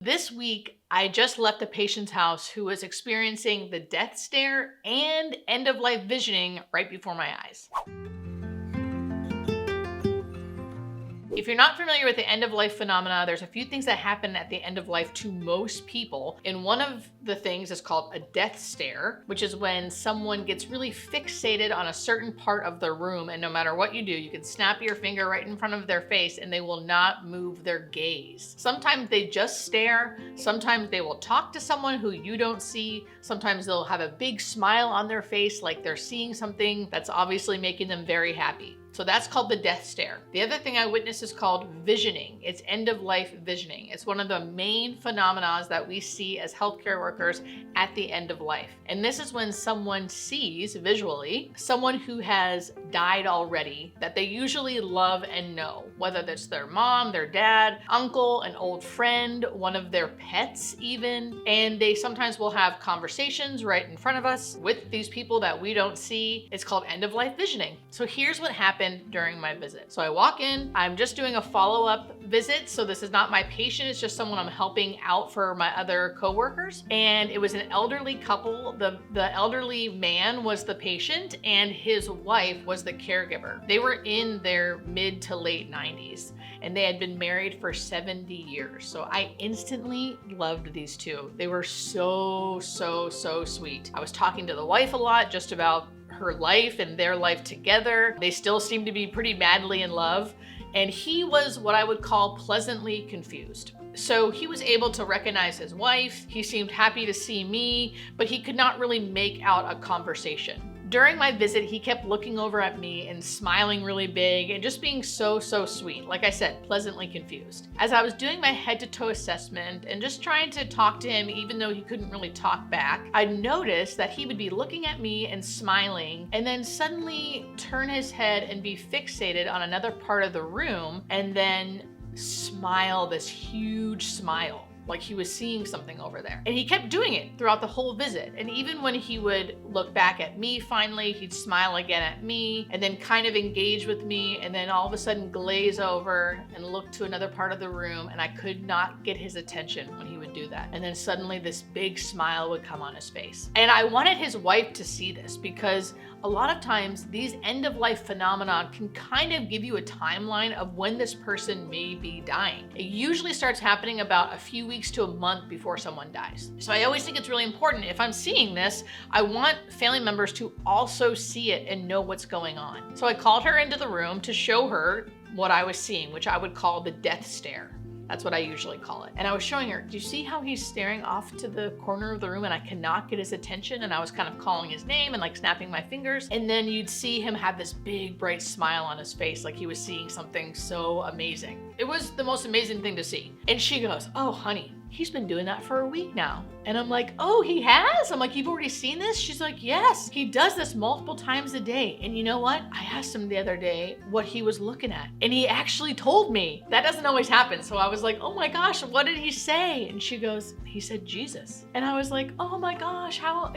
This week, I just left a patient's house who was experiencing the death stare and end-of-life visioning right before my eyes. If you're not familiar with the end-of-life phenomena, there's a few things that happen at the end of life to most people. And one of the things is called a death stare, which is when someone gets really fixated on a certain part of the room, and no matter what you do, you can snap your finger right in front of their face and they will not move their gaze. Sometimes they just stare, sometimes they will talk to someone who you don't see, sometimes they'll have a big smile on their face like they're seeing something that's obviously making them very happy. So that's called the death stare. The other thing I witnessed is called visioning. It's end-of-life visioning. It's one of the main phenomena that we see as healthcare workers at the end of life. And this is when someone sees visually someone who has died already that they usually love and know, whether that's their mom, their dad, uncle, an old friend, one of their pets even. And they sometimes will have conversations right in front of us with these people that we don't see. It's called end-of-life visioning. So here's what happened during my visit. So I walk in, I'm just doing a follow-up visit. So this is not my patient, it's just someone I'm helping out for my other coworkers. And it was an elderly couple. The elderly man was the patient and his wife was the caregiver. They were in their mid to late 90s and they had been married for 70 years. So I instantly loved these two. They were so sweet. I was talking to the wife a lot just about her life and their life together. They still seem to be pretty madly in love. And he was what I would call pleasantly confused. So he was able to recognize his wife. He seemed happy to see me, but he could not really make out a conversation. During my visit, he kept looking over at me and smiling really big and just being so sweet. Like I said, pleasantly confused. As I was doing my head-to-toe assessment and just trying to talk to him, even though he couldn't really talk back, I noticed that he would be looking at me and smiling and then suddenly turn his head and be fixated on another part of the room and then smile this huge smile, like he was seeing something over there. And he kept doing it throughout the whole visit. And even when he would look back at me finally, he'd smile again at me and then kind of engage with me and then all of a sudden glaze over and look to another part of the room, and I could not get his attention when he would do that. And then suddenly this big smile would come on his face. And I wanted his wife to see this because a lot of times these end-of-life phenomena can kind of give you a timeline of when this person may be dying. It usually starts happening about a few weeks to a month before someone dies. So I always think it's really important, if I'm seeing this, I want family members to also see it and know what's going on. So I called her into the room to show her what I was seeing, which I would call the death stare. That's what I usually call it. And I was showing her, do you see how he's staring off to the corner of the room and I cannot get his attention? And I was kind of calling his name and like snapping my fingers. And then you'd see him have this big bright smile on his face, like he was seeing something so amazing. It was the most amazing thing to see. And she goes, oh honey, he's been doing that for a week now. And I'm like, oh, he has? I'm like, you've already seen this? She's like, yes, he does this multiple times a day. And you know what? I asked him the other day what he was looking at, and he actually told me. That doesn't always happen. So I was like, oh my gosh, what did he say? And she goes, he said Jesus. And I was like, oh my gosh, how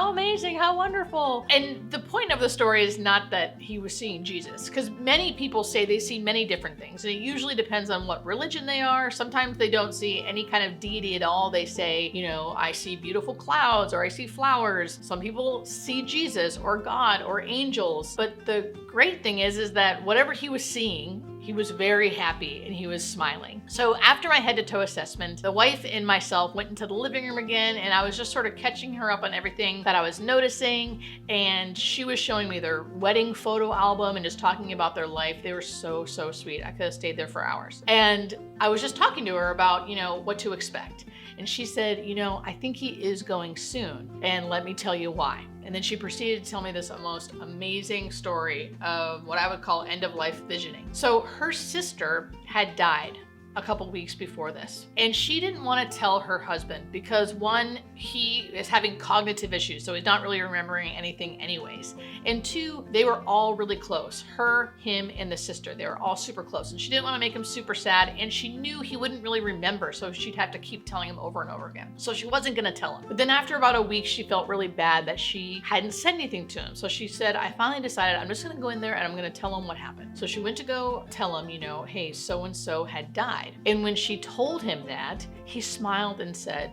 amazing, how wonderful. And the point of the story is not that he was seeing Jesus, because many people say they see many different things. And it usually depends on what religion they are. Sometimes they don't see any kind of deity at all. They say, I see beautiful clouds or I see flowers. Some people see Jesus or God or angels. But the great thing is that whatever he was seeing, he was very happy and he was smiling. So after my head-to-toe assessment, the wife and myself went into the living room again, and I was just sort of catching her up on everything that I was noticing. And she was showing me their wedding photo album and just talking about their life. They were so sweet. I could have stayed there for hours. And I was just talking to her about, what to expect. And she said, I think he is going soon. And let me tell you why. And then she proceeded to tell me this most amazing story of what I would call end-of-life visioning. So her sister had died a couple weeks before this. And she didn't want to tell her husband because one, he is having cognitive issues, so he's not really remembering anything anyways. And two, they were all really close. Her, him, and the sister. They were all super close. And she didn't want to make him super sad, and she knew he wouldn't really remember, so she'd have to keep telling him over and over again. So she wasn't going to tell him. But then after about a week, she felt really bad that she hadn't said anything to him. So she said, I finally decided I'm just going to go in there and I'm going to tell him what happened. So she went to go tell him, hey, so-and-so had died. died. And when she told him that, he smiled and said,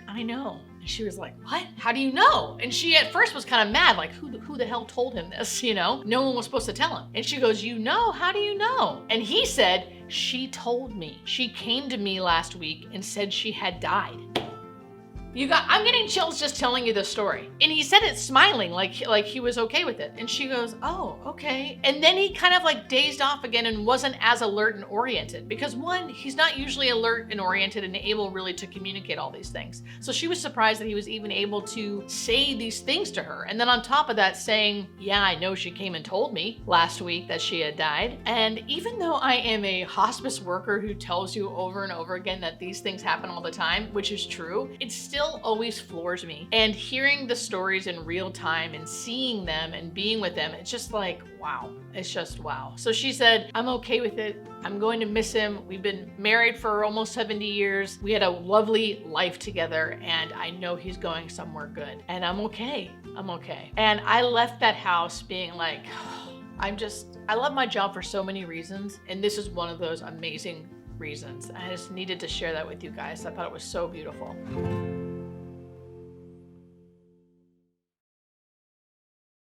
I know. And she was like, what? How do you know? And she at first was kind of mad, like, who the hell told him this? You know, no one was supposed to tell him. And she goes, you know, how do you know? And he said, she told me. She came to me last week and said she had died. I'm getting chills just telling you the story. And he said it smiling, like he was okay with it. And she goes, oh, okay. And then he kind of like dazed off again and wasn't as alert and oriented because one, he's not usually alert and oriented and able really to communicate all these things. So she was surprised that he was even able to say these things to her. And then on top of that saying, yeah, I know she came and told me last week that she had died. And even though I am a hospice worker who tells you over and over again that these things happen all the time, which is true, it's still always floors me. And hearing the stories in real time and seeing them and being with them, it's just like, wow. It's just wow. So she said, I'm okay with it. I'm going to miss him. We've been married for almost 70 years. We had a lovely life together and I know he's going somewhere good. And I'm okay. I'm okay. And I left that house being like, I love my job for so many reasons. And this is one of those amazing reasons. I just needed to share that with you guys. I thought it was so beautiful.